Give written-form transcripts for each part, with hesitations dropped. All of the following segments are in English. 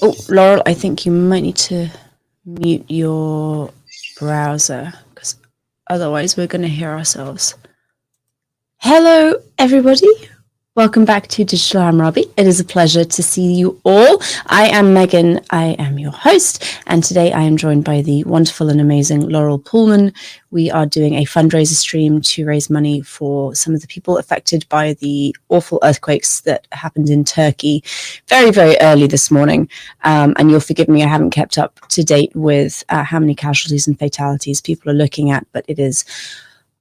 Oh, Laurel, I think you might need to mute your browser because otherwise we're going to hear ourselves. Hello, everybody. Welcome back to Digital Hammurabi. It is a pleasure to see you all. I am Megan. I am your host, and today I am joined by the wonderful and amazing Laurel Pullman. We are doing a fundraiser stream to raise money for some of the people affected by the awful earthquakes that happened in Turkey very, very early this morning. And you'll forgive me, I haven't kept up to date with how many casualties and fatalities people are looking at, but it is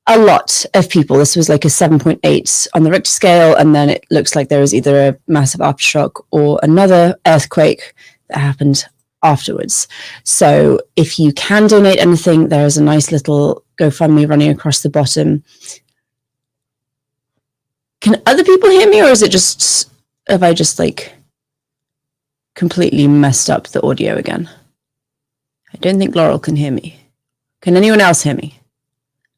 a lot of people. This was like a 7.8 on the Richter scale, and then it looks like there was either a massive aftershock or another earthquake that happened afterwards. So if you can donate anything, there is a nice little GoFundMe running across the bottom. Can other people hear me, or is it just, have I just like completely messed up the audio again? I don't think Laurel can hear me. Can anyone else hear me?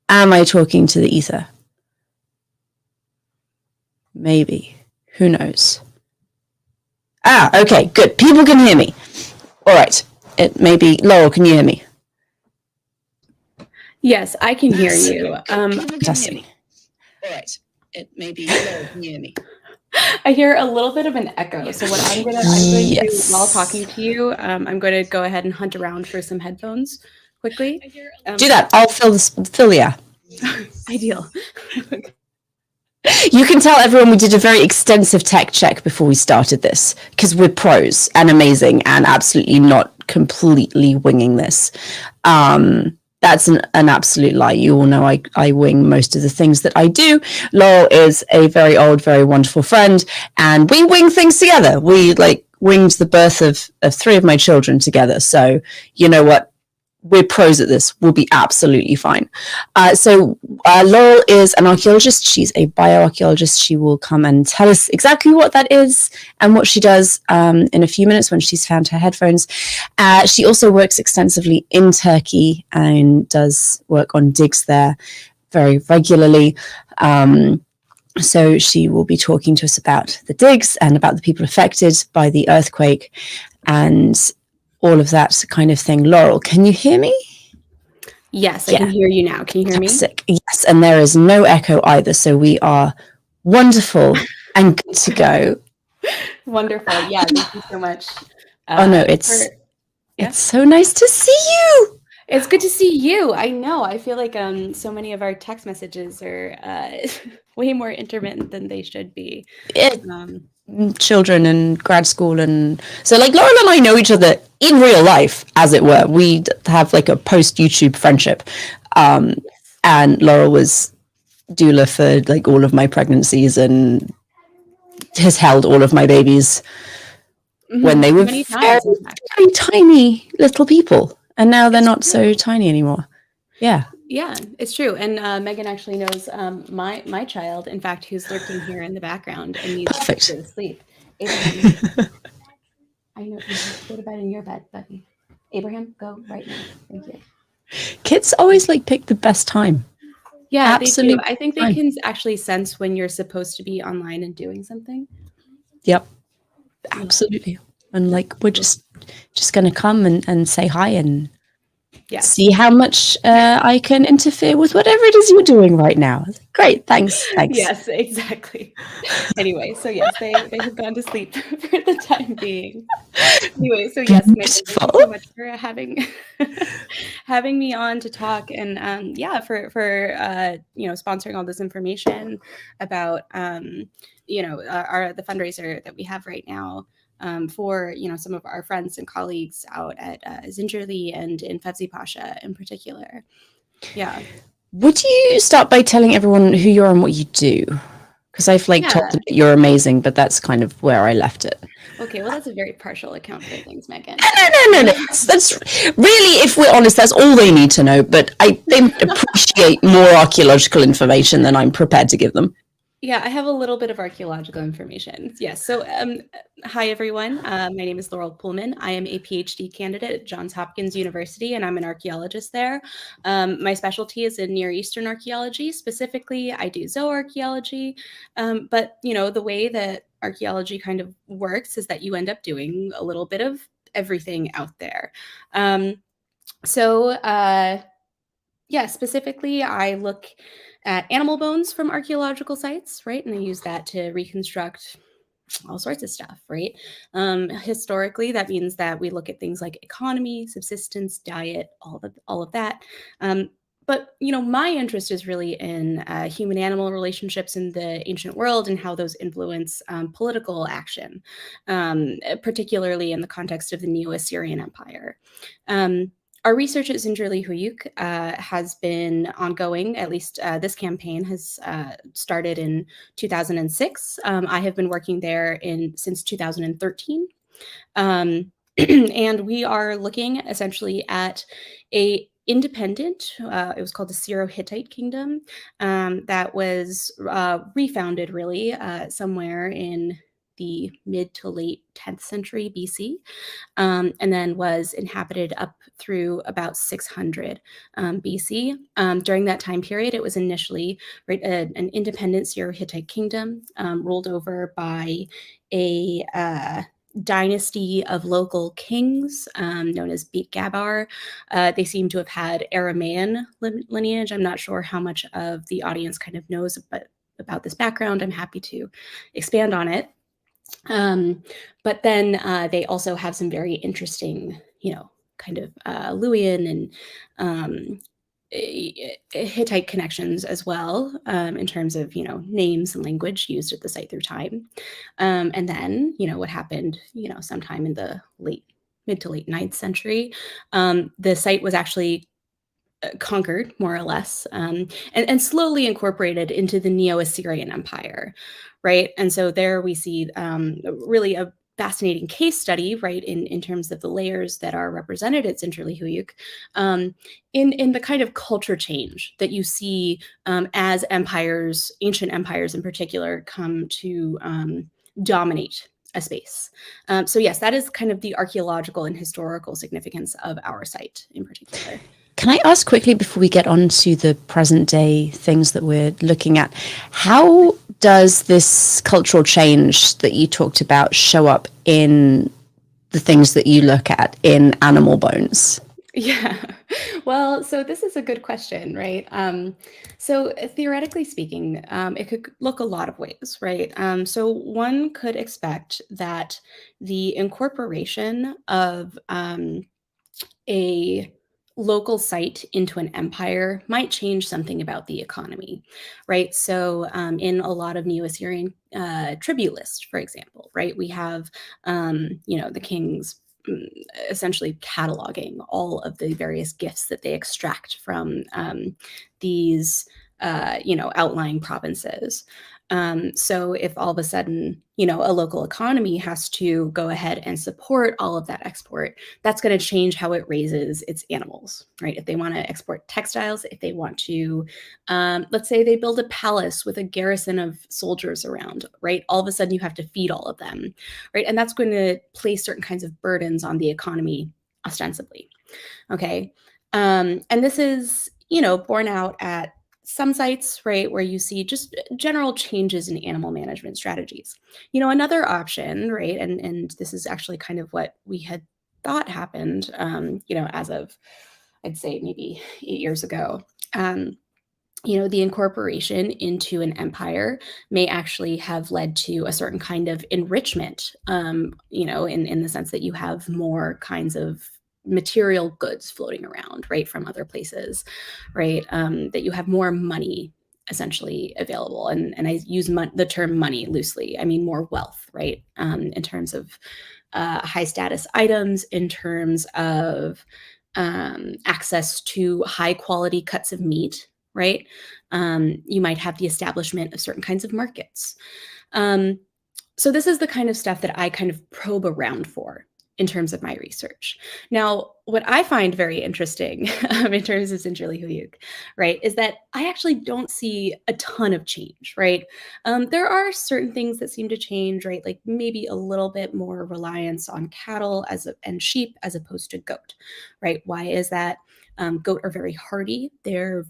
Am I talking to the ether? Maybe. Who knows? Okay, good. People can hear me. All right. It may be. Laurel, can you hear me? Yes, I can hear you. Fantastic. All right. It may be. Laurel, can you hear me? I hear a little bit of an echo. So what I'm going to do while talking to you, I'm going to go ahead and hunt around for some headphones quickly. Do that. I'll fill the air. Ideal. You can tell everyone we did a very extensive tech check before we started this because we're pros and amazing and absolutely not completely winging this. That's an absolute lie. You all know I wing most of the things that I do. Laurel is a very old, very wonderful friend, and we wing things together. We winged the birth of 3 of my children together. So you know what? We're pros at this. We'll be absolutely fine. So Laurel is an archaeologist. She's a bioarchaeologist. She will come and tell us exactly what that is and what she does in a few minutes when she's found her headphones. She also works extensively in Turkey and does work on digs there very regularly. So she will be talking to us about the digs and about the people affected by the earthquake and all of that kind of thing. Laurel, can you hear me? Yes, I can hear you now. Can you hear me? Yes, and there is no echo either, so we are wonderful and good to go. Wonderful. Yeah, thank you so much. It's so nice to see you. It's good to see you. I know. I feel like so many of our text messages are way more intermittent than they should be. Children and grad school, and so Laurel and I know each other in real life, as it were. We have like a post YouTube friendship, and Laurel was doula for all of my pregnancies and has held all of my babies when they were very, very tiny little people, and now they're not so tiny anymore. Yeah, it's true. And Megan actually knows my child, in fact, who's lurking here in the background and needs to go to sleep. Abraham, I know. Go to bed in your bed, buddy. Abraham, go right now. Thank you. Kids always pick the best time. Yeah, absolutely. They do. I think they can actually sense when you're supposed to be online and doing something. Yep, absolutely. And we're just going to come and say hi and see how much I can interfere with whatever it is you're doing right now. Great, thanks. Yes, exactly. Anyway, so yes, they have gone to sleep for the time being. Anyway, so yes, Megan, thank you so much for having me on to talk, and for sponsoring all this information about the fundraiser that we have right now. For some of our friends and colleagues out at Zincirli and in Fevzipaşa in particular. Yeah. Would you start by telling everyone who you are and what you do? Because I've told them that you're amazing, but that's kind of where I left it. Okay, well, that's a very partial account of things, Megan. No. That's really, if we're honest, that's all they need to know. But I appreciate more archaeological information than I'm prepared to give them. Yeah, I have a little bit of archaeological information. Yes. So hi, everyone. My name is Laurel Pullman. I am a PhD candidate at Johns Hopkins University, and I'm an archaeologist there. My specialty is in Near Eastern archaeology. Specifically, I do zooarchaeology. But, the way that archaeology kind of works is that you end up doing a little bit of everything out there. Yeah, specifically, I look at animal bones from archaeological sites, right? And I use that to reconstruct all sorts of stuff, right? Historically, that means that we look at things like economy, subsistence, diet, all of that. But my interest is really in human-animal relationships in the ancient world and how those influence political action, particularly in the context of the Neo-Assyrian Empire. Our research at Zincirli Höyük has been ongoing. At least this campaign has started in 2006. I have been working there since 2013. And we are looking essentially at a independent, it was called the Syro-Hittite Kingdom, that was refounded really somewhere in the mid to late 10th century BC, and then was inhabited up through about 600 BC. During that time period, it was initially an independent Syro-Hittite kingdom ruled over by a dynasty of local kings known as Beit Gabar. They seem to have had Aramaean lineage. I'm not sure how much of the audience kind of knows about this background. I'm happy to expand on it. But then they also have some very interesting, kind of Luwian and Hittite connections as well, in terms of, names and language used at the site through time. And then, what happened, sometime in the mid to late 9th century, the site was actually conquered, more or less, and slowly incorporated into the Neo-Assyrian Empire, right? And so there we see really a fascinating case study, right, in terms of the layers that are represented at Zincirli Höyük, in the kind of culture change that you see as empires, ancient empires in particular, come to dominate a space. So yes, that is kind of the archaeological and historical significance of our site in particular. Can I ask quickly before we get on to the present day things that we're looking at, how does this cultural change that you talked about show up in the things that you look at in animal bones? Yeah, well, so this is a good question, right? So theoretically speaking, it could look a lot of ways, right? So one could expect that the incorporation of a local site into an empire might change something about the economy, right? So in a lot of Neo-Assyrian tribute lists, for example, right, we have, the kings essentially cataloging all of the various gifts that they extract from these, outlying provinces. So if all of a sudden, a local economy has to go ahead and support all of that export, that's going to change how it raises its animals, right? If they want to export textiles, if they want to, let's say they build a palace with a garrison of soldiers around, right? All of a sudden you have to feed all of them, right? And that's going to place certain kinds of burdens on the economy ostensibly, okay? And this is, borne out at some sites, right, where you see just general changes in animal management strategies. Another option, right, and this is actually kind of what we had thought happened, as of, I'd say maybe 8 years ago. The incorporation into an empire may actually have led to a certain kind of enrichment, in the sense that you have more kinds of material goods floating around, right, from other places, right, that you have more money essentially available. And I use the term money loosely. I mean more wealth, right, in terms of high status items, in terms of access to high quality cuts of meat, right? You might have the establishment of certain kinds of markets. So this is the kind of stuff that I kind of probe around for in terms of my research. Now, what I find very interesting in terms of Zincirli Höyük, right, is that I actually don't see a ton of change, right? There are certain things that seem to change, right? Like maybe a little bit more reliance on cattle and sheep as opposed to goat, right? Why is that? Goat are very hardy. They're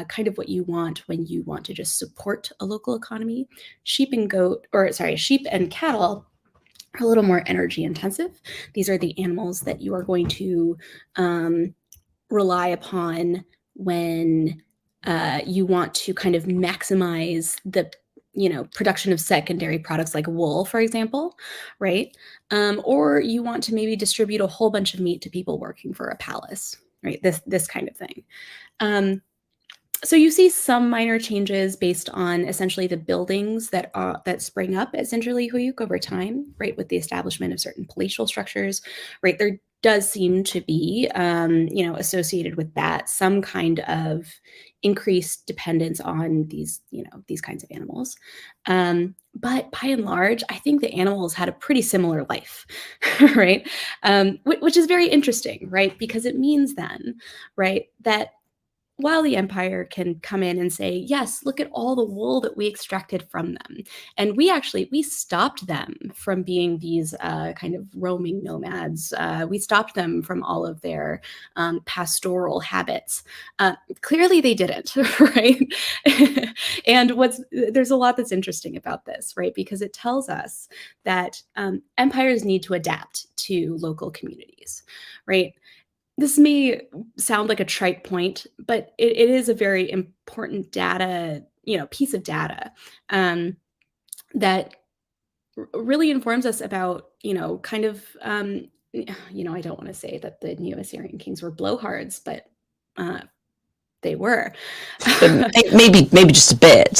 kind of what you want when you want to just support a local economy. Sheep and cattle are a little more energy intensive. These are the animals that you are going to rely upon when you want to kind of maximize the production of secondary products like wool, for example, right? Or you want to maybe distribute a whole bunch of meat to people working for a palace, right? This kind of thing. So you see some minor changes based on essentially the buildings that spring up at Zincirli Höyük over time, right? With the establishment of certain palatial structures, right? There does seem to be, associated with that some kind of increased dependence on these kinds of animals. But by and large, I think the animals had a pretty similar life, right? Which is very interesting, right? Because it means then, right, that while the empire can come in and say, yes, look at all the wool that we extracted from them. And we stopped them from being these kind of roaming nomads. We stopped them from all of their pastoral habits. Clearly they didn't, right? And there's a lot that's interesting about this, right? Because it tells us that empires need to adapt to local communities, right? This may sound like a trite point, but it is a very important piece of data that really informs us about, kind of, I don't want to say that the Neo-Assyrian kings were blowhards, but they were. maybe just a bit.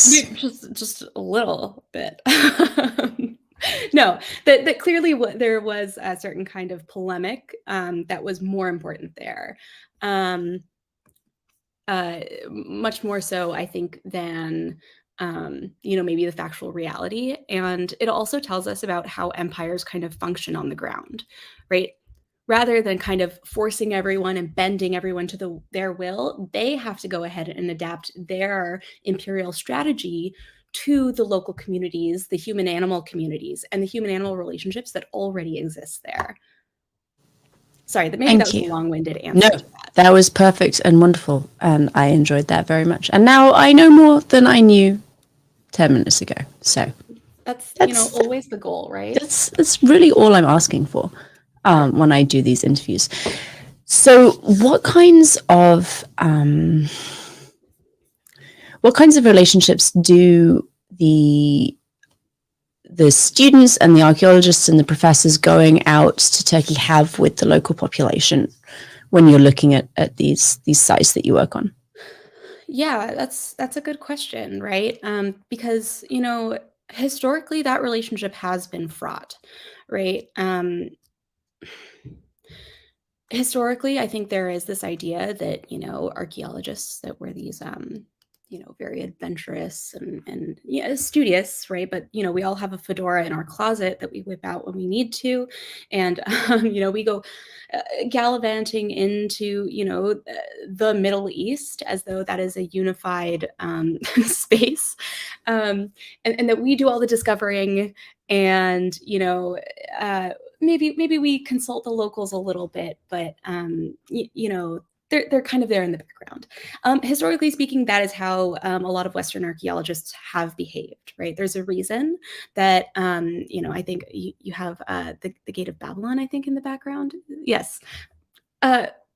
Just a little bit. No, that clearly there was a certain kind of polemic that was more important there. Much more so, I think, than maybe the factual reality. And it also tells us about how empires kind of function on the ground, right? Rather than kind of forcing everyone and bending everyone to their will, they have to go ahead and adapt their imperial strategy to the local communities, the human-animal communities, and the human-animal relationships that already exist there. Sorry, that was a long-winded answer. No, that was perfect and wonderful, and I enjoyed that very much. And now I know more than I knew 10 minutes ago. So that's always the goal, right? That's really all I'm asking for when I do these interviews. So what kinds of relationships do the students and the archaeologists and the professors going out to Turkey have with the local population when you're looking at these sites that you work on? Yeah, that's a good question, right? Because historically that relationship has been fraught, right? Historically, I think there is this idea that archaeologists that were these very adventurous and studious, right? But we all have a fedora in our closet that we whip out when we need to, and we go gallivanting into the Middle East as though that is a unified space, and that we do all the discovering, and maybe we consult the locals a little bit, but they're kind of there in the background. Historically speaking, that is how a lot of Western archaeologists have behaved, right? There's a reason that, I think you have the Gate of Babylon, I think, in the background. Yes.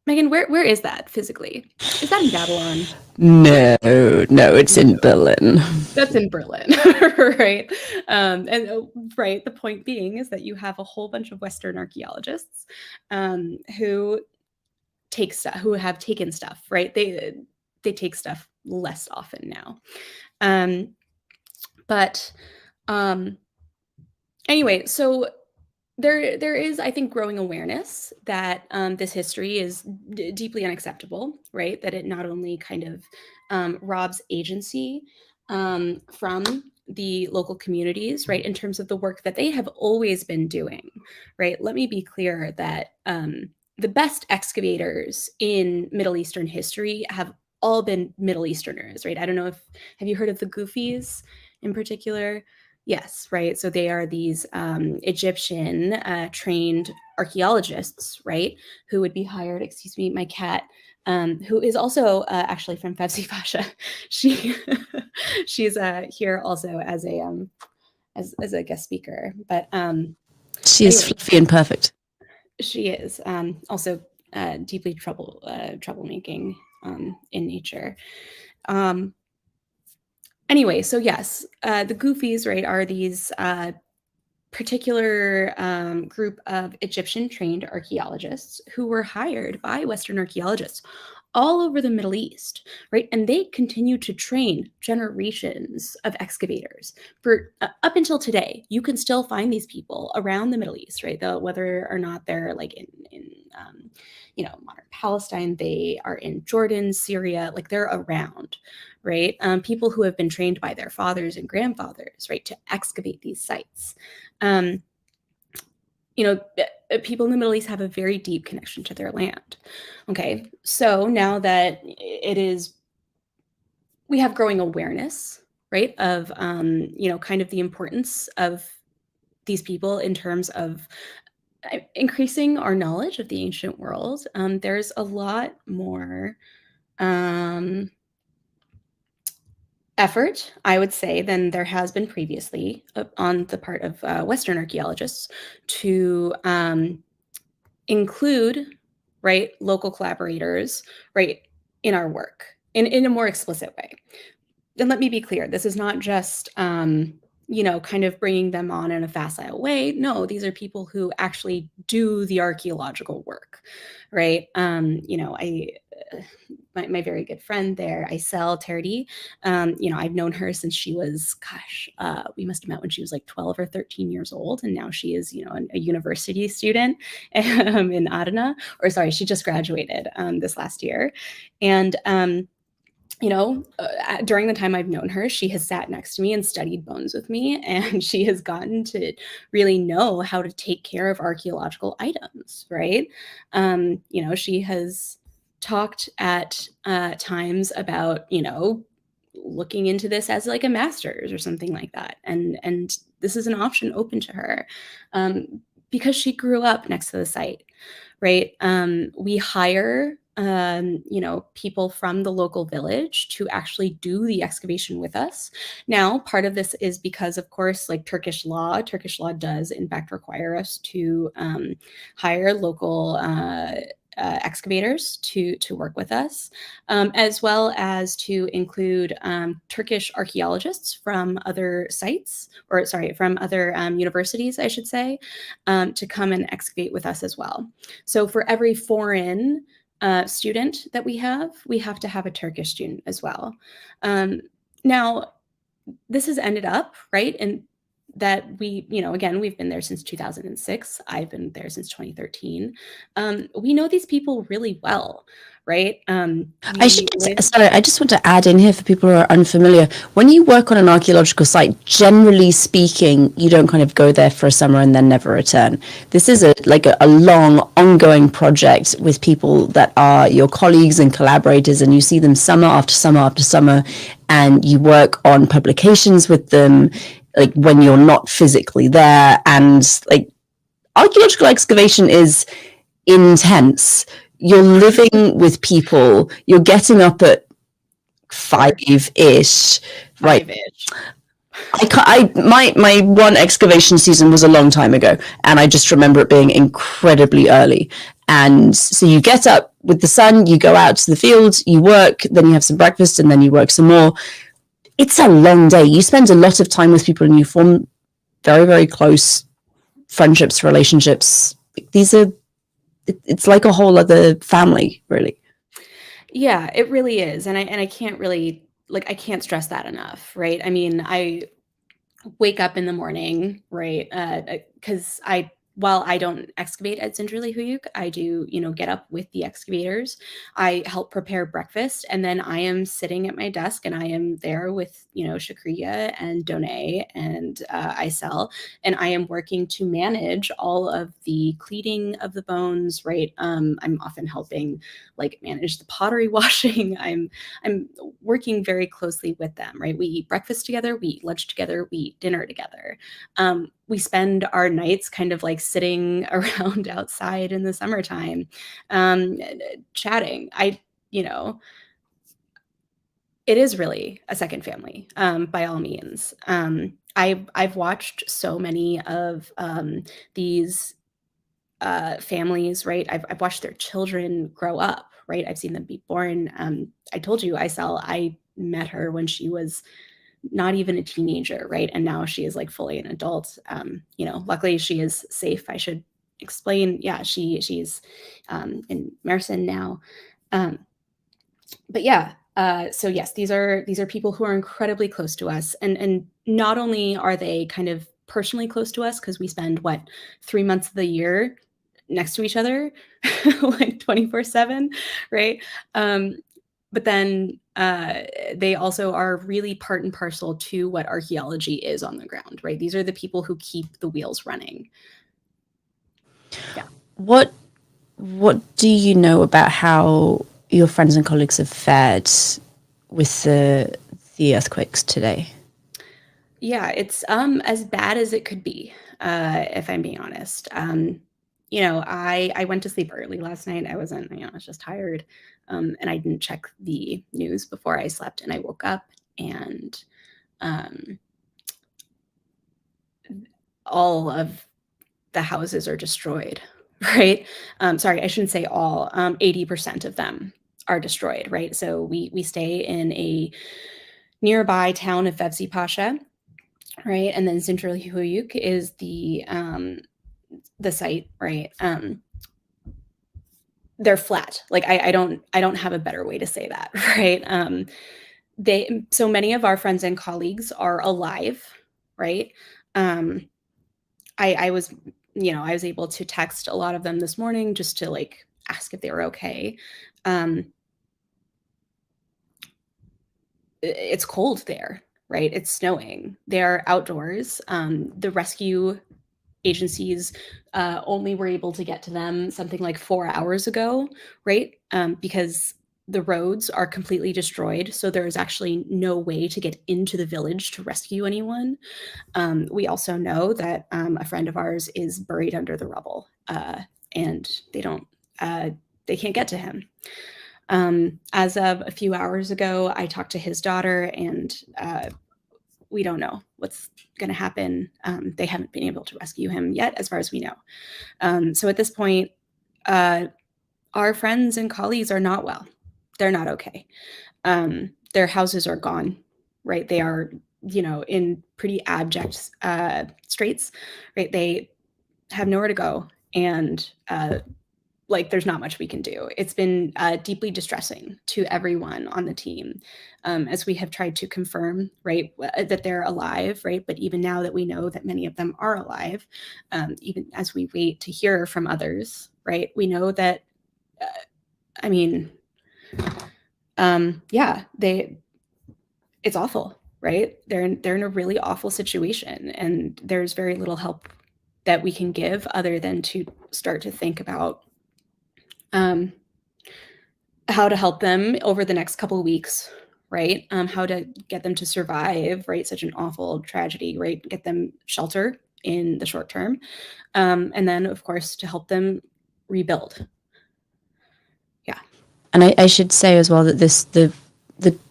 Megan, where is that physically? Is that in Babylon? No, it's in Berlin. That's in Berlin, right? Right. The point being is that you have a whole bunch of Western archaeologists who have taken stuff, right? They take stuff less often now. Anyway, so there is, I think, growing awareness that this history is deeply unacceptable, right? That it not only kind of robs agency from the local communities, right, in terms of the work that they have always been doing, right? Let me be clear that the best excavators in Middle Eastern history have all been Middle Easterners, right? I don't know have you heard of the Goofies in particular? Yes, right. So they are these Egyptian trained archaeologists, right, who would be hired. Excuse me, my cat, who is also actually from Fevzipaşa. She's here also as a guest speaker. But She is fluffy and perfect. She is also deeply troublemaking in nature. Anyway, so yes, the Goofies, right, are these particular group of Egyptian-trained archaeologists who were hired by Western archaeologists all over the Middle East, right? And they continue to train generations of excavators for up until today. You can still find these people around the Middle East, right? Whether or not they're like in modern Palestine, they are in Jordan, Syria, like they're around, right? People who have been trained by their fathers and grandfathers, right, to excavate these sites. People in the Middle East have a very deep connection to their land. Okay, so now that we have growing awareness, right, of, kind of the importance of these people in terms of increasing our knowledge of the ancient world. There's a lot more effort, I would say, than there has been previously on the part of Western archaeologists to include, right, local collaborators, right, in our work in a more explicit way. And let me be clear, this is not just kind of bringing them on in a facile way. No, these are people who actually do the archaeological work, right? My very good friend there, Isel Terdi, I've known her since she was, we must have met when she was like 12 or 13 years old. And now she is, a university student in Adana, or sorry, she just graduated this last year. And, during the time I've known her, she has sat next to me and studied bones with me, and she has gotten to really know how to take care of archaeological items, right? She has talked at times about, looking into this as like a master's or something like that. And this is an option open to her because she grew up next to the site, right? We hire people from the local village to actually do the excavation with us. Now, part of this is because, of course, like Turkish law does in fact require us to hire local excavators to work with us, as well as to include Turkish archaeologists from other sites, or sorry, from other universities, I should say, to come and excavate with us as well. So for every foreign student that we have to have a Turkish student as well. Now, this has ended up, right, and that we, again, we've been there since 2006. I've been there since 2013. We know these people really well, right? I just want to add in here for people who are unfamiliar. When you work on an archaeological site, generally speaking, you don't kind of go there for a summer and then never return. This is a long, ongoing project with people that are your colleagues and collaborators, and you see them summer after summer after summer, and you work on publications with them, like when you're not physically there. And like archaeological excavation is intense. You're living with people, you're getting up at 5-ish, right? 5-ish. My one excavation season was a long time ago, and I just remember it being incredibly early. And so you get up with the sun, you go out to the field, you work, then you have some breakfast, and then you work some more. It's a long day. You spend a lot of time with people, and you form very, very close friendships, relationships. It's like a whole other family, really. Yeah, it really is. And I can't really, I can't stress that enough, right? I mean, I wake up in the morning, right? Because while I don't excavate at Zincirli Höyük, I do, get up with the excavators. I help prepare breakfast, and then I am sitting at my desk, and I am there with, Shakriya and Donay and Isel, and I am working to manage all of the cleaning of the bones, right? I'm often helping, manage the pottery washing. I'm working very closely with them, right? We eat breakfast together, we eat lunch together, we eat dinner together. We spend our nights kind of sitting around outside in the summertime, chatting. It is really a second family, by all means. I've watched so many of these families, right? I've watched their children grow up, right? I've seen them be born. I told you, I met her when she was not even a teenager, right? And now she is like fully an adult. Luckily she is safe. I should explain. Yeah, she's in Mersin now. But yeah, so yes, these are people who are incredibly close to us, and not only are they kind of personally close to us because we spend 3 months of the year next to each other, like 24/7, right? But then they also are really part and parcel to what archaeology is on the ground, right? These are the people who keep the wheels running. Yeah. What do you know about how your friends and colleagues have fared with the earthquakes today? Yeah, it's as bad as it could be, if I'm being honest. I went to sleep early last night. I wasn't, I was just tired. And I didn't check the news before I slept, and I woke up and all of the houses are destroyed, right? Sorry, I shouldn't say all. 80% of them are destroyed, right? So we stay in a nearby town of Fevzipaşa, right? And then Zincirli Höyük is the site, right? They're flat. Like I don't have a better way to say that, right? So many of our friends and colleagues are alive, right? I was able to text a lot of them this morning just to like ask if they were okay. It's cold there, right? It's snowing. They're outdoors. The rescue agencies only were able to get to them something like 4 hours ago, right? Because the roads are completely destroyed. So there's actually no way to get into the village to rescue anyone. We also know that a friend of ours is buried under the rubble, and they can't get to him. As of a few hours ago, I talked to his daughter, and we don't know what's going to happen. They haven't been able to rescue him yet, as far as we know. So at this point, our friends and colleagues are not well. They're not okay. Their houses are gone, right? They are, in pretty abject straits, right? They have nowhere to go, and there's not much we can do. It's been deeply distressing to everyone on the team, as we have tried to confirm, right, that they're alive, right? But even now that we know that many of them are alive, even as we wait to hear from others, right, we know that, it's awful, right? They're in a really awful situation, and there's very little help that we can give other than to start to think about how to help them over the next couple of weeks, right? How to get them to survive, right? Such an awful tragedy, right? Get them shelter in the short term. And then, of course, to help them rebuild. Yeah. And I should say as well that the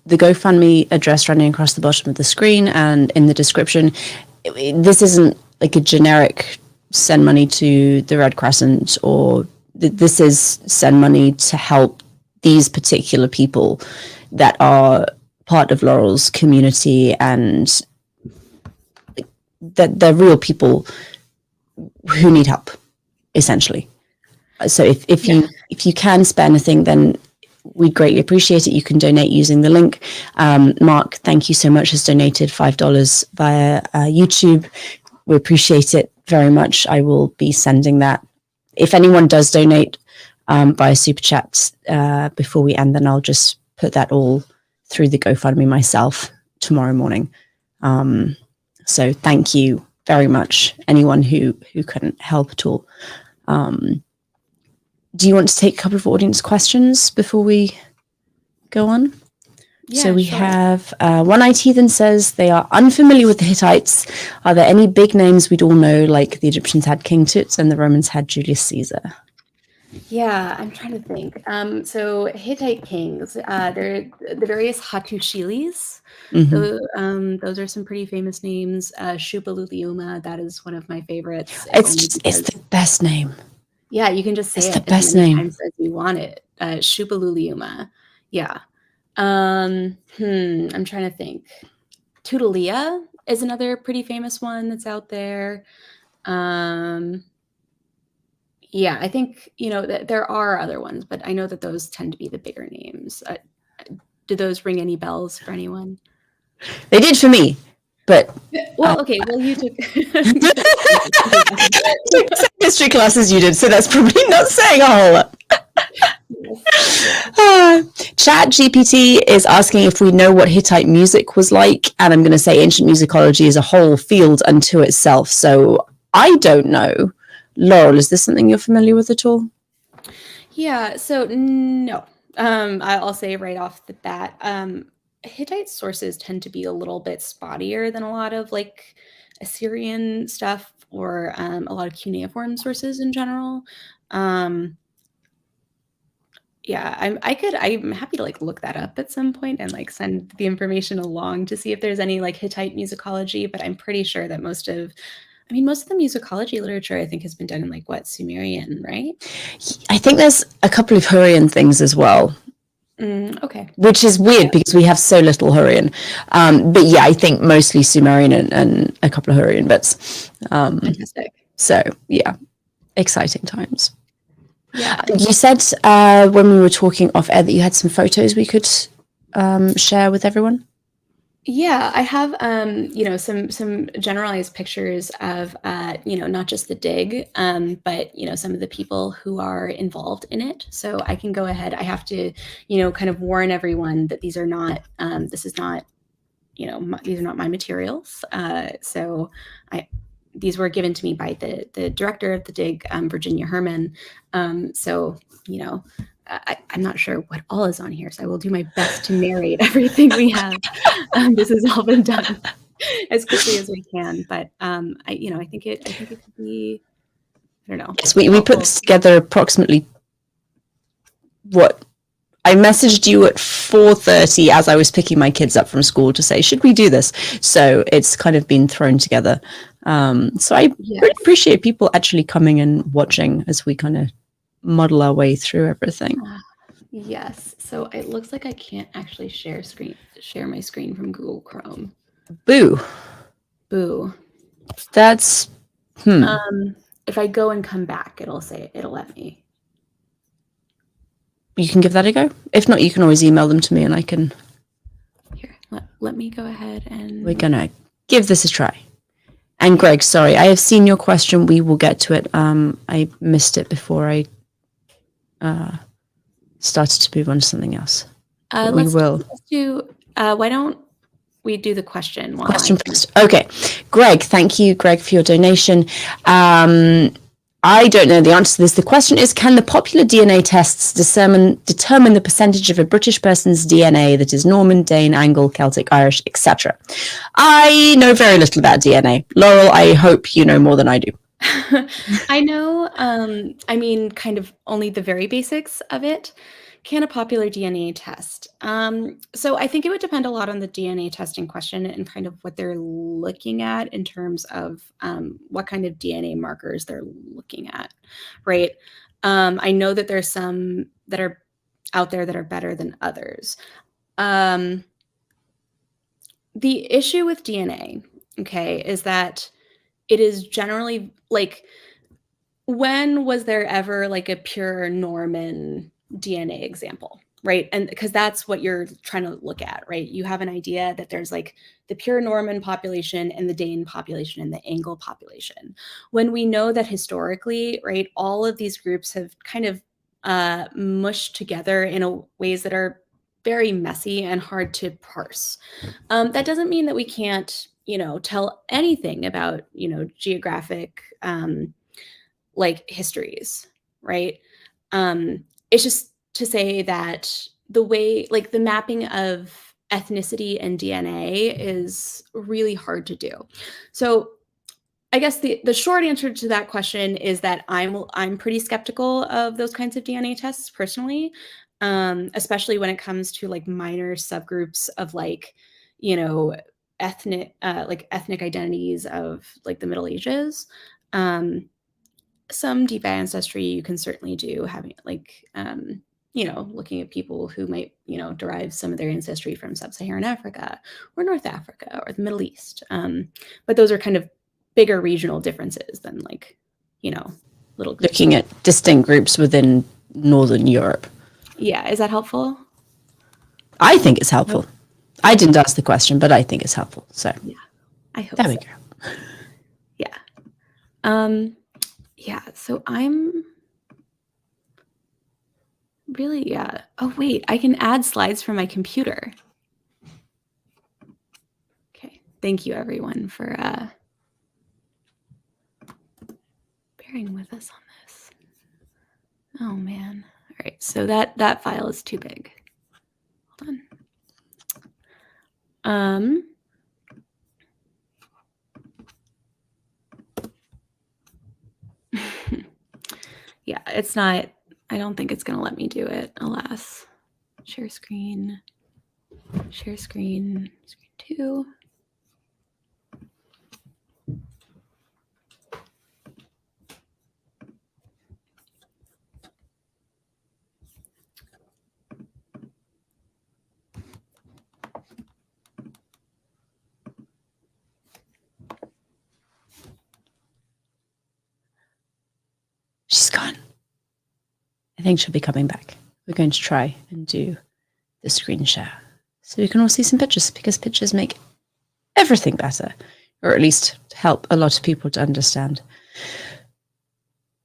GoFundMe address running across the bottom of the screen and in the description, this isn't like a generic send money to the Red Crescent, or this is send money to help these particular people that are part of Laurel's community, and that they're real people who need help, essentially. So if you can spare anything, then we'd greatly appreciate it. You can donate using the link. Mark, thank you so much, has donated $5 via YouTube. We appreciate it very much. I will be sending that. If anyone does donate by super chat before we end, then I'll just put that all through the GoFundMe myself tomorrow morning. So thank you very much, anyone who couldn't help at all. Do you want to take a couple of audience questions before we go on? Yeah, so we sure. have One IT then says they are unfamiliar with the Hittites. Are there any big names we'd all know, like the Egyptians had King Tut and the Romans had Julius Caesar? Yeah, I'm trying to think. So Hittite kings, they're the various Hattushilis. Hmm. Those are some pretty famous names. Shupalululiuma, that is one of my favorites, if only It's because, the best name. yeah, you can just say It's the it as best many name. times as you want it. Shupalululiuma. Yeah. I'm trying to think. Tudalia is another pretty famous one that's out there. Um, Yeah, I think, there are other ones, but I know that those tend to be the bigger names. Do those ring any bells for anyone? They did for me, but Well, okay, well, you took took the same history class as you did, so that's probably not saying a whole lot. Chat GPT is asking if we know what Hittite music was like, and I'm going to say ancient musicology is a whole field unto itself. So I don't know. Laurel, is this something you're familiar with at all? Yeah, so no. I'll say right off the bat, Hittite sources tend to be a little bit spottier than a lot of like Assyrian stuff or a lot of cuneiform sources in general. Um, Yeah, I'm happy to, like, look that up at some point and, like, send the information along to see if there's any, like, Hittite musicology, but I'm pretty sure that most of the musicology literature, I think, has been done in, like, what, Sumerian, right? I think there's a couple of Hurrian things as well, Okay. which is weird because we have so little Hurrian. But yeah, I think mostly Sumerian and a couple of Hurrian bits. Fantastic. So yeah, exciting times. Yeah. You said when we were talking off air that you had some photos we could share with everyone. Yeah, I have, some generalized pictures of, not just the dig, but, some of the people who are involved in it. So I can go ahead. I have to, kind of warn everyone that these are not, this is not, these are not my materials. So these were given to me by the director of the dig, Virginia Herman. So, I'm not sure what all is on here, so I will do my best to narrate everything we have. This has all been done as quickly as we can, but I think it could be, I don't know. Yes, we put Helpful. this together approximately. What I messaged you at 4:30 as I was picking my kids up from school to say, should we do this? So it's kind of been thrown together. So I really appreciate people actually coming and watching as we kind of muddle our way through everything. Yes. So it looks like I can't actually share my screen from Google Chrome. Boo. That's if I go and come back, it'll let me. You can give that a go. If not, you can always email them to me and I can. Here, let me go ahead and. We're gonna give this a try. And Greg, sorry, I have seen your question. We will get to it. I missed it before I started to move on to something else. We will. Why don't we do the question? Question first. Okay. Greg, thank you, Greg, for your donation. I don't know the answer to this. The question is, can the popular DNA tests determine the percentage of a British person's DNA that is Norman, Dane, Anglo, Celtic, Irish, etc.? I know very little about DNA. Laurel, I hope you know more than I do. I know, kind of only the very basics of it. Can a popular DNA test? So I think it would depend a lot on the DNA testing question and kind of what they're looking at in terms of what kind of DNA markers they're looking at, right? I know that there's some that are out there that are better than others. The issue with DNA, okay, is that it is generally like, when was there ever like a pure Norman DNA example, right? And because that's what you're trying to look at, right? You have an idea that there's like the pure Norman population and the Dane population and the Anglo population. When we know that historically, right, all of these groups have kind of mushed together in ways that are very messy and hard to parse. That doesn't mean that we can't, tell anything about, geographic like histories, right? It's just to say that the way, like the mapping of ethnicity and DNA is really hard to do. So I guess the short answer to that question is that I'm pretty skeptical of those kinds of DNA tests personally, especially when it comes to like minor subgroups of like, you know, ethnic identities of like the Middle Ages. Some deep ancestry you can certainly do, having like you know, looking at people who might, you know, derive some of their ancestry from sub-Saharan Africa or North Africa or the Middle East. But those are kind of bigger regional differences than like, you know, little groups. Looking at distinct groups within Northern Europe. Yeah, is that helpful? I think it's helpful. I didn't ask the question, but I think it's helpful. So yeah, I hope there so. we go. Yeah. Yeah, so I'm really, yeah. Oh, wait, I can add slides from my computer. Okay, thank you everyone for bearing with us on this. Oh man. All right, so that file is too big. Hold on. Yeah, it's not, I don't think it's gonna let me do it, alas. Share screen, screen 2. She's gone. I think she'll be coming back. We're going to try and do the screen share so we can all see some pictures, because pictures make everything better, or at least help a lot of people to understand.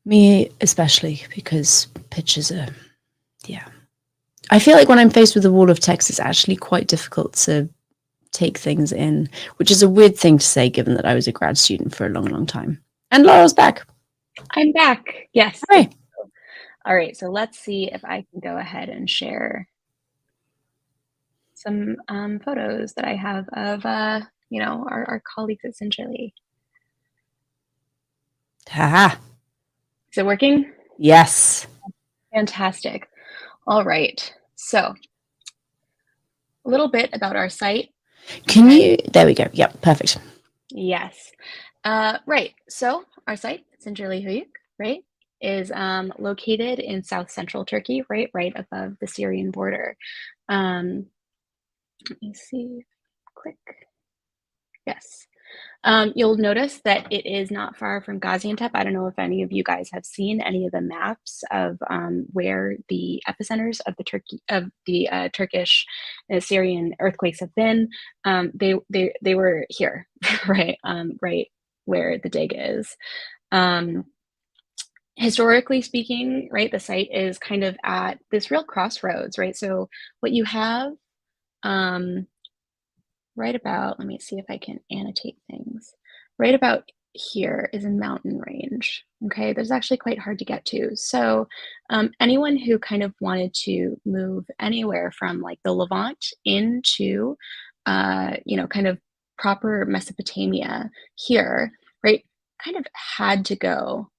Me especially, because pictures are, yeah. I feel like when I'm faced with a wall of text, it's actually quite difficult to take things in, which is a weird thing to say given that I was a grad student for a long, long time. And Laura's back. I'm back. Yes. All right. All right, so let's see if I can go ahead and share some photos that I have of, you know, our colleagues at Zincirli. Haha. Is it working? Yes. Fantastic. All right, so a little bit about our site. Can you, there we go. Yep, perfect. Yes. Right, so our site, Zincirli Höyük, right, is located in south central Turkey, right above the Syrian border. Let me see, click. Yes. You'll notice that it is not far from Gaziantep. I don't know if any of you guys have seen any of the maps of where the epicenters of the Turkish and Syrian earthquakes have been. They were here, right, right where the dig is. Historically speaking, right, the site is kind of at this real crossroads, right? So what you have right about, let me see if I can annotate things. Right about here is a mountain range, okay? That's actually quite hard to get to. So anyone who kind of wanted to move anywhere from like the Levant into, you know, kind of proper Mesopotamia here, right, kind of had to go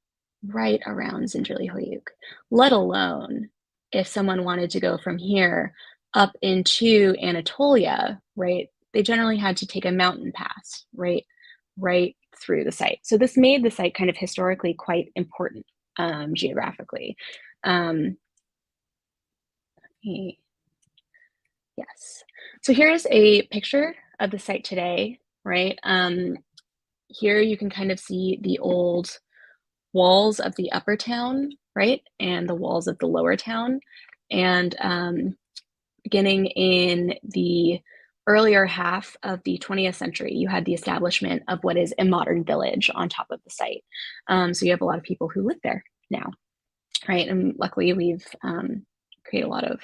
right around Zincirli Höyük, let alone if someone wanted to go from here up into Anatolia, right, they generally had to take a mountain pass, right through the site. So this made the site kind of historically quite important geographically. Yes. So here's a picture of the site today, right? Here you can kind of see the old walls of the upper town, right? And the walls of the lower town. And beginning in the earlier half of the 20th century, you had the establishment of what is a modern village on top of the site. So you have a lot of people who live there now, right? And luckily we've created a lot of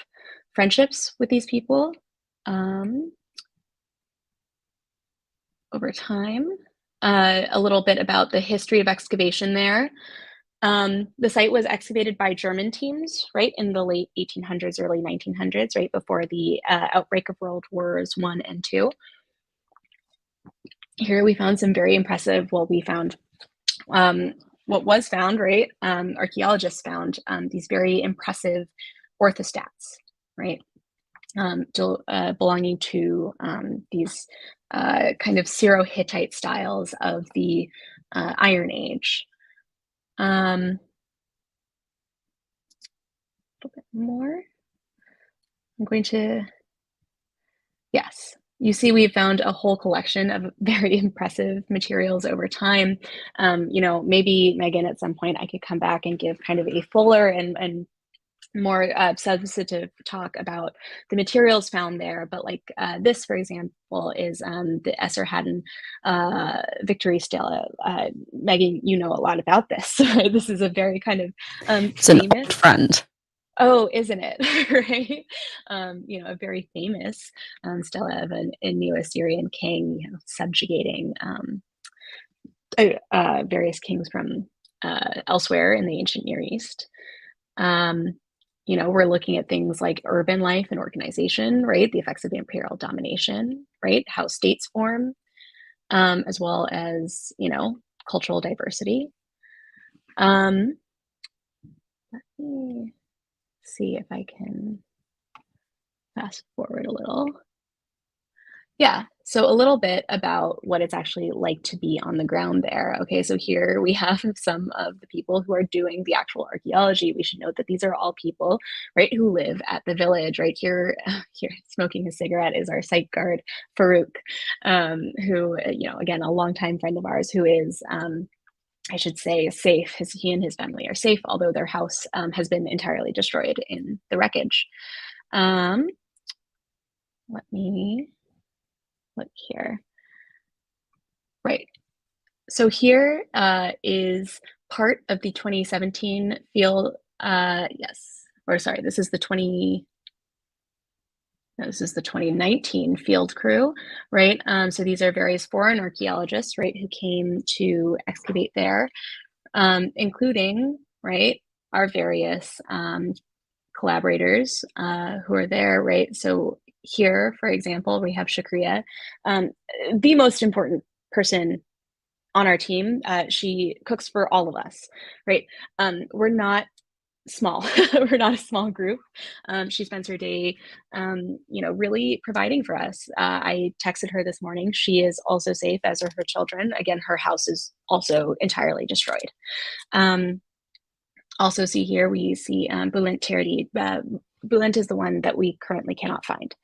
friendships with these people over time. A little bit about the history of excavation there. The site was excavated by German teams, right, in the late 1800s, early 1900s, right before the outbreak of World Wars I and II. Here we found some very impressive, well, we found what was found, right? Archaeologists found these very impressive orthostats, right? Belonging to these kind of Syro-Hittite styles of the Iron Age. A little bit more. I'm going to, yes. You see, we've found a whole collection of very impressive materials over time. You know, maybe Megan, at some point, I could come back and give kind of a fuller and more substantive talk about the materials found there. But like this, for example, is the Esarhaddon victory stela. Megan, you know a lot about this. Right? This is a very kind of it's famous. An old friend. Oh, isn't it? Right? You know, a very famous stela of a Neo-Assyrian king, you know, subjugating various kings from elsewhere in the ancient Near East. You know, we're looking at things like urban life and organization, right? The effects of imperial domination, right? How states form, as well as, you know, cultural diversity. Let me see if I can fast forward a little. Yeah, so a little bit about what it's actually like to be on the ground there. Okay, so here we have some of the people who are doing the actual archaeology. We should note that these are all people, right, who live at the village. Right here, smoking a cigarette is our site guard, Farouk, who, you know, again, a longtime friend of ours who is, I should say, safe. He and his family are safe, although their house has been entirely destroyed in the wreckage. Let me look here. Right. So here is part of the 2017 field. Yes, or sorry, this is the 2019 field crew, right? So these are various foreign archaeologists, right, who came to excavate there, including, right, our various collaborators who are there, right? So here, for example, we have Shakriya, the most important person on our team. She cooks for all of us, right? We're not small. We're not a small group. She spends her day, you know, really providing for us. I texted her this morning. She is also safe, as are her children. Again, her house is also entirely destroyed. Also see here, we see Bülent Terdi. Bülent is the one that we currently cannot find.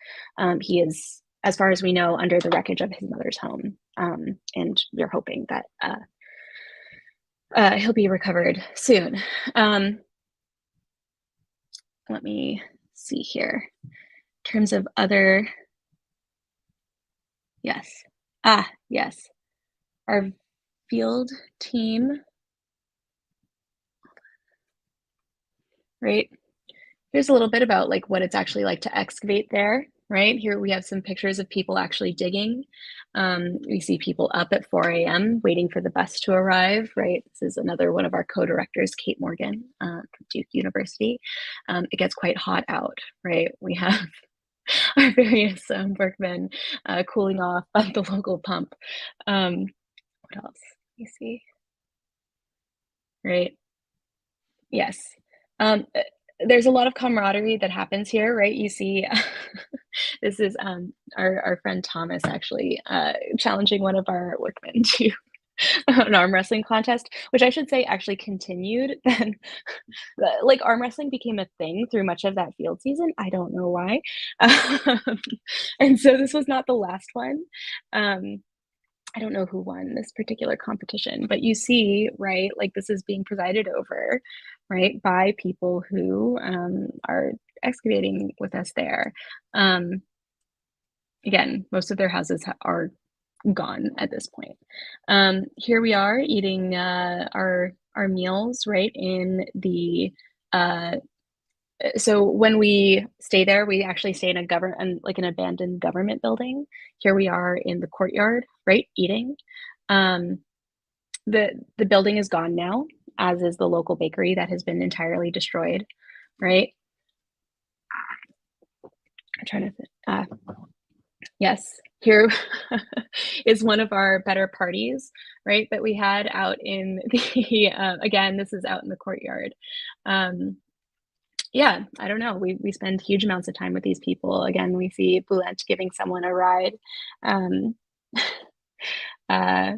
He is, as far as we know, under the wreckage of his mother's home. And we're hoping that he'll be recovered soon. Let me see here. In terms of other, yes. Yes. Our field team, right? Here's a little bit about like what it's actually like to excavate there, right? Here we have some pictures of people actually digging. We see people up at 4 a.m. waiting for the bus to arrive, right? This is another one of our co-directors, Kate Morgan, from Duke University. It gets quite hot out, right? We have our various workmen cooling off at the local pump. What else? Let me see. Right. Yes. There's a lot of camaraderie that happens here, right? You see, this is our friend Thomas actually challenging one of our workmen to an arm wrestling contest, which I should say actually continued. Then, like arm wrestling became a thing through much of that field season. I don't know why. And so this was not the last one. I don't know who won this particular competition, but you see, right, like this is being presided over, right, by people who are excavating with us there. Again, most of their houses are gone at this point. Here we are eating our meals, right, in the so when we stay there, we actually stay in a like an abandoned government building. Here we are in the courtyard, right, eating. The building is gone now, as is the local bakery that has been entirely destroyed, right? I'm trying to, Yes, here is one of our better parties, right, that we had out in the, again, this is out in the courtyard. Yeah, I don't know, we spend huge amounts of time with these people. Again, we see Bülent giving someone a ride. Um, uh,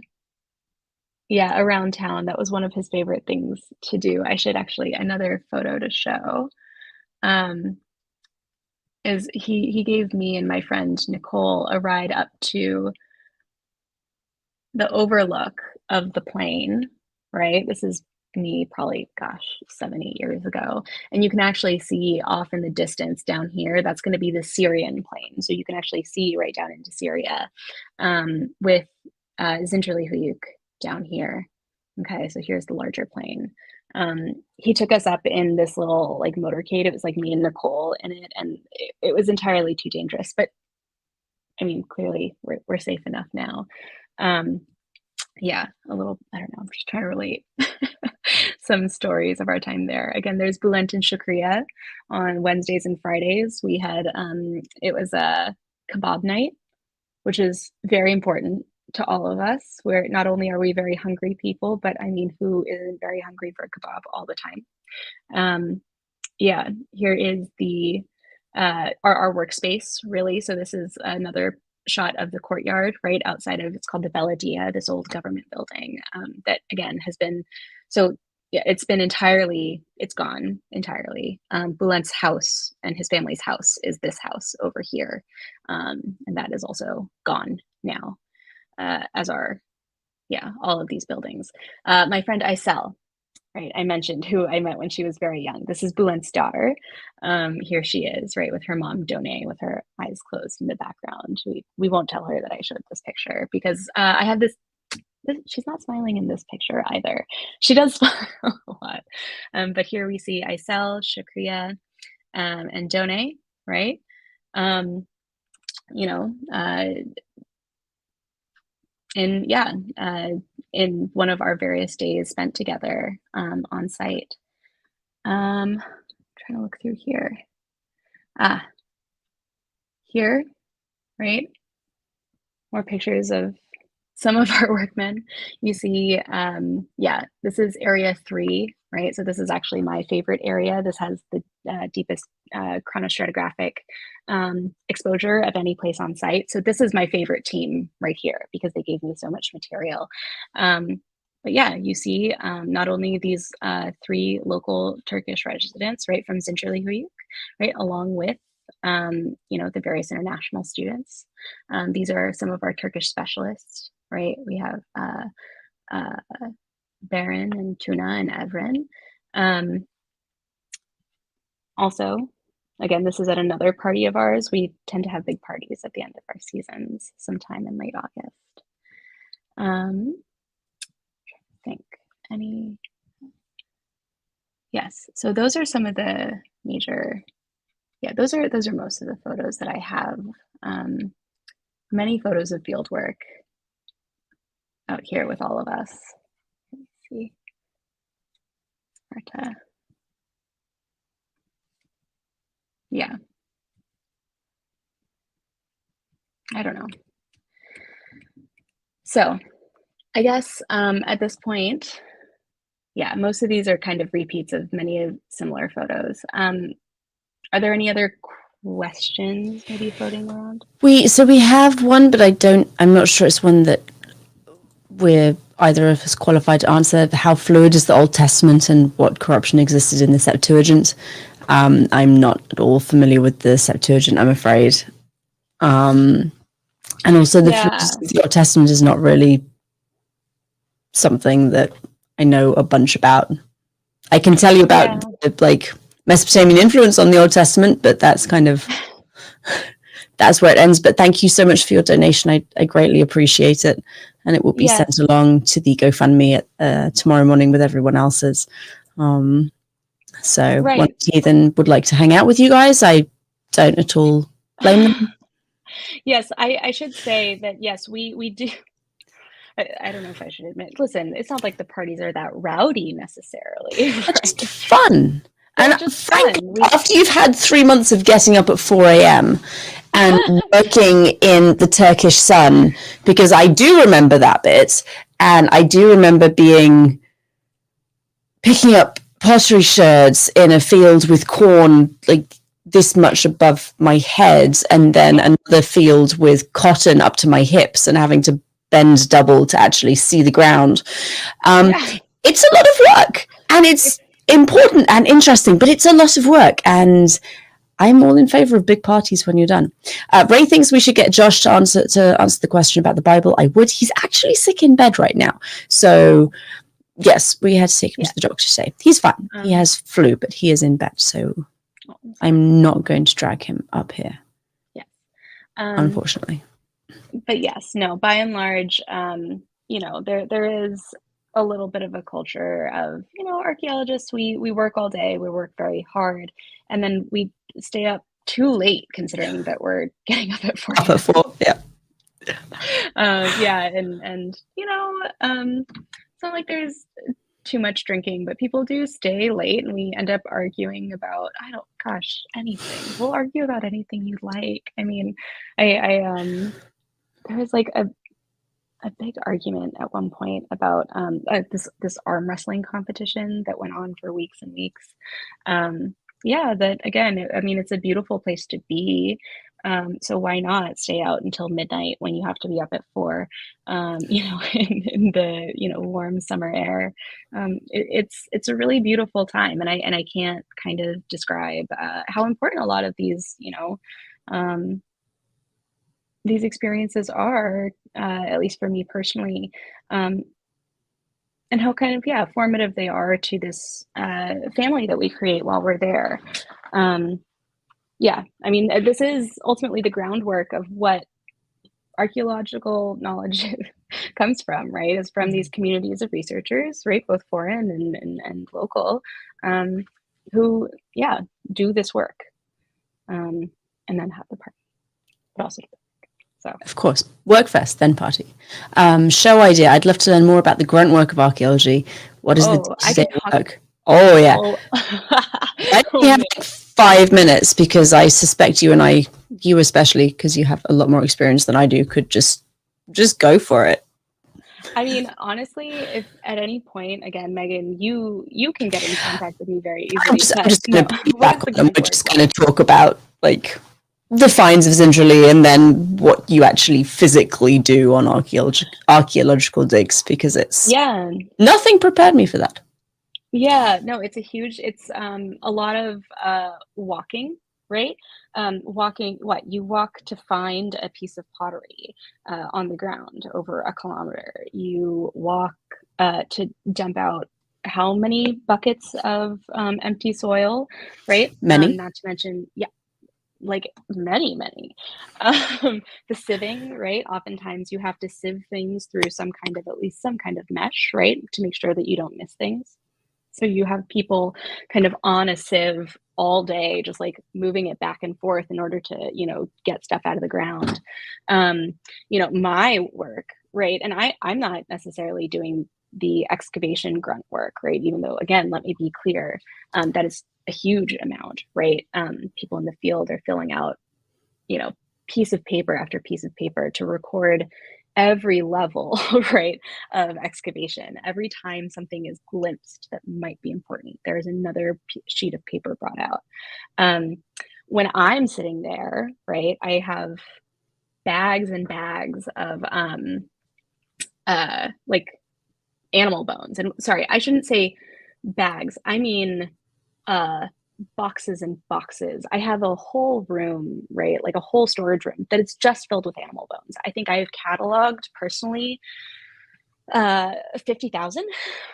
yeah, around town, that was one of his favorite things to do. I should actually another photo to show, is he gave me and my friend Nicole a ride up to the overlook of the plain, right? This is me probably, gosh, 7, 8 years ago. And you can actually see off in the distance down here, that's going to be the Syrian plain. So you can actually see right down into Syria, with Zincirli Höyük down here. Okay, so here's the larger plain. He took us up in this little like motorcade. It was like me and Nicole in it, and it was entirely too dangerous. But I mean, clearly we're safe enough now. Yeah, a little, I don't know, I'm just trying to relate some stories of our time there. Again, there's Bülent and Shukriya on Wednesdays and Fridays. We had, it was a kebab night, which is very important to all of us, where not only are we very hungry people, but I mean, who isn't very hungry for a kebab all the time? Yeah, here is the, our workspace, really. So this is another shot of the courtyard right outside of, it's called the Belediye, this old government building, that again has been, so yeah, it's gone entirely. Bülent's house and his family's house is this house over here, and that is also gone now, as are, yeah, all of these buildings. My friend Aysel, right, I mentioned, who I met when she was very young. This is Bülent's daughter. Here she is, right, with her mom, Done, with her eyes closed in the background. We won't tell her that I showed this picture because I have this, she's not smiling in this picture either. She does smile a lot. But here we see Aysel, Shukriya, and Done, right? You know, and yeah, in one of our various days spent together on site. Trying to look through here. Here, right? More pictures of some of our workmen. You see, yeah, this is area 3, right? So this is actually my favorite area. This has the deepest chronostratigraphic exposure of any place on site. So this is my favorite team right here because they gave me so much material. But yeah, you see not only these 3 local Turkish residents, right, from Zincirli Höyük, right, along with you know, the various international students. These are some of our Turkish specialists, right? We have Baron and Tuna and Evren. Also, again, this is at another party of ours. We tend to have big parties at the end of our seasons, sometime in late August. I think any, yes. So those are some of the major, yeah, those are most of the photos that I have. Many photos of field work out here with all of us. Let's see. Marta. Yeah. I don't know. So I guess at this point, yeah, most of these are kind of repeats of many of similar photos. Are there any other questions maybe floating around? We have one, but I'm not sure it's one that we're either of us qualified to answer. How fluid is the Old Testament and what corruption existed in the Septuagint? I'm not at all familiar with the Septuagint, I'm afraid. And also the Old Testament is not really something that I know a bunch about. I can tell you about the, like, Mesopotamian influence on the Old Testament, but that's kind of that's where it ends. But thank you so much for your donation. I greatly appreciate it, and it will be sent along to the GoFundMe at tomorrow morning with everyone else's. So one heathen would like to hang out with you guys. I don't at all blame them. Yes, I should say that yes, we do. I don't know if I should admit. Listen, it's not like the parties are that rowdy necessarily. Right? They're just fun. And just frankly, after you've had 3 months of getting up at 4 a.m. and working in the Turkish sun, because I do remember that bit, and I do remember picking up pottery sherds in a field with corn like this much above my head, and then another field with cotton up to my hips, and having to bend double to actually see the ground. It's a lot of work, and it's important and interesting, but it's a lot of work, and I'm all in favor of big parties when you're done. Ray thinks we should get Josh to answer the question about the Bible. I would. He's actually sick in bed right now, so yes, we had to take him to the doctor today. He's fine. He has flu, but he is in bed, so I'm not going to drag him up here. Yes, unfortunately. But yes, no. By and large, there is a little bit of a culture of, archaeologists. We work all day. We work very hard, and then we stay up too late, considering that we're getting up at 4. Up at 4, yeah. And it's not like there's too much drinking, but people do stay late, and we end up arguing about anything. We'll argue about anything you like. I mean, there was like a big argument at one point about this arm wrestling competition that went on for weeks and weeks. That again, I mean, it's a beautiful place to be. So why not stay out until midnight when you have to be up at 4, in the, warm summer air. It's a really beautiful time. And I can't kind of describe how important a lot of these, these experiences are, at least for me personally, and how kind of, formative they are to this family that we create while we're there. I mean, this is ultimately the groundwork of what archaeological knowledge comes from, right? Is from these communities of researchers, right? Both foreign and local, who, do this work, and then have the party, but also so. Of course, work first, then party. Show idea. I'd love to learn more about the grunt work of archaeology. What is the day work? Oh, yeah. I only have like 5 minutes, because I suspect you especially, because you have a lot more experience than I do, could just go for it. I mean, honestly, if at any point, again, Megan, you can get in contact with me very easily. I'm just going to back on them. We're just going to talk about like the finds of Zincirli, and then what you actually physically do on archaeological digs, because it's nothing prepared me for that. Yeah, no, it's a lot of walking, right? You walk to find a piece of pottery on the ground over a kilometer. You walk to dump out how many buckets of empty soil, right? Many. Not to mention, like many. The sieving, right? Oftentimes you have to sieve things through at least some kind of mesh, right? To make sure that you don't miss things. So you have people kind of on a sieve all day, just like moving it back and forth in order to, get stuff out of the ground. My work, right? And I'm not necessarily doing the excavation grunt work, right? Even though, again, let me be clear, that is a huge amount, right? People in the field are filling out, piece of paper after piece of paper to record every level, right, of excavation. Every time something is glimpsed that might be important, there is another sheet of paper brought out. When I'm sitting there, right, I have bags and bags of like animal bones. And sorry, I shouldn't say bags. I mean boxes and boxes. I have a whole room, right? Like a whole storage room that is just filled with animal bones. I think I have cataloged personally 50,000,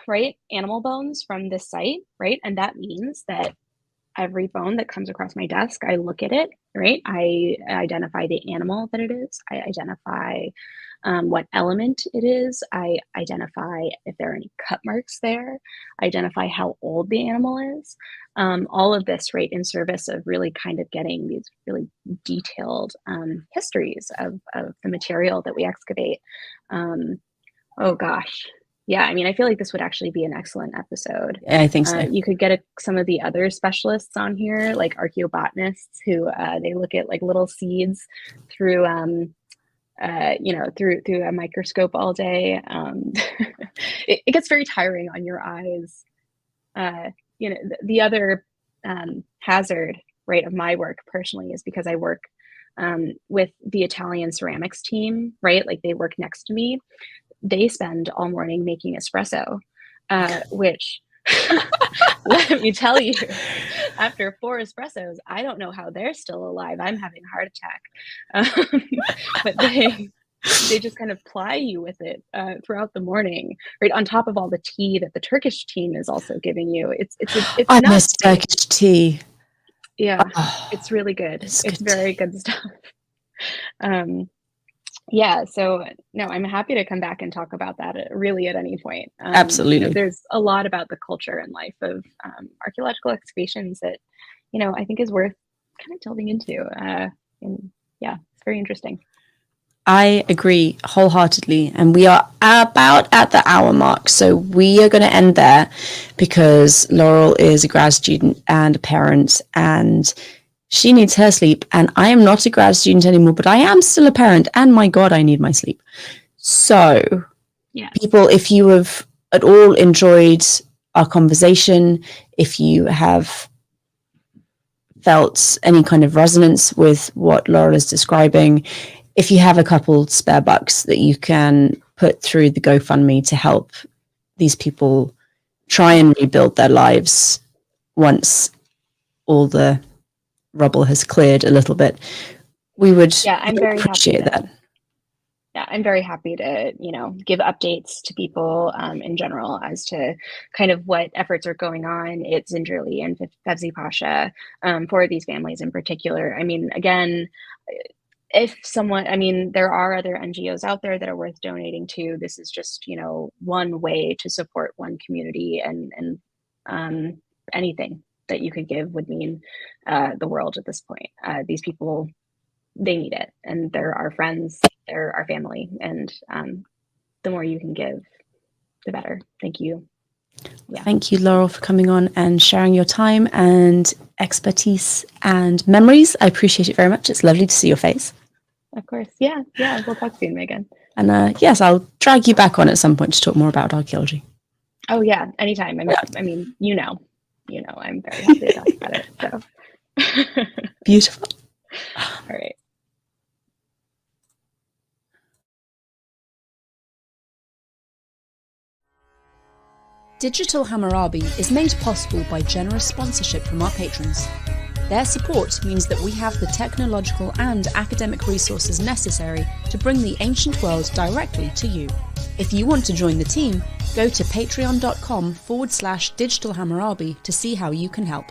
right? Animal bones from this site, right? And that means that every bone that comes across my desk, I look at it, right? I identify the animal that it is. I identify what element it is. I identify if there are any cut marks there. I identify how old the animal is. All of this, right, in service of really kind of getting these really detailed histories of the material that we excavate. Oh gosh. Yeah, I mean, I feel like this would actually be an excellent episode. I think so. You could get some of the other specialists on here, like archaeobotanists, who they look at like little seeds through, through a microscope all day. It gets very tiring on your eyes. The other hazard, right, of my work personally is because I work with the Italian ceramics team, right? Like they work next to me. They spend all morning making espresso, which let me tell you, after 4 espressos, I don't know how they're still alive. I'm having a heart attack. But they just kind of ply you with it throughout the morning, right? On top of all the tea that the Turkish team is also giving you. It's I miss Turkish tea. Yeah, it's really good. It's very good stuff. Yeah, so no, I'm happy to come back and talk about that really at any point. Absolutely. There's a lot about the culture and life of archaeological excavations that, I think is worth kind of delving into. And yeah, it's very interesting. I agree wholeheartedly. And we are about at the hour mark. So we are going to end there because Laurel is a grad student and a parent, and she needs her sleep. And I am not a grad student anymore, but I am still a parent. And my God, I need my sleep. So people, if you have at all enjoyed our conversation, if you have felt any kind of resonance with what Laurel is describing, if you have a couple spare bucks that you can put through the GoFundMe to help these people try and rebuild their lives once all the rubble has cleared a little bit, we would I'm very appreciate that. Yeah, I'm very happy to, give updates to people in general as to kind of what efforts are going on at Zincirli and Fevzipaşa for these families in particular. I mean, again, there are other NGOs out there that are worth donating to. This is just, one way to support one community, and anything that you could give would mean the world at this point. These people, they need it, and they're our friends, they're our family, and the more you can give, the better. Thank you. Yeah. Thank you, Laurel, for coming on and sharing your time and expertise and memories. I appreciate it very much. It's lovely to see your face. Of course. Yeah. We'll talk soon, Megan. And yes, I'll drag you back on at some point to talk more about archaeology. Oh yeah, anytime. I'm very happy to talk about it. So beautiful. All right. Digital Hammurabi is made possible by generous sponsorship from our patrons. Their support means that we have the technological and academic resources necessary to bring the ancient world directly to you. If you want to join the team, go to patreon.com/digitalhammurabi to see how you can help.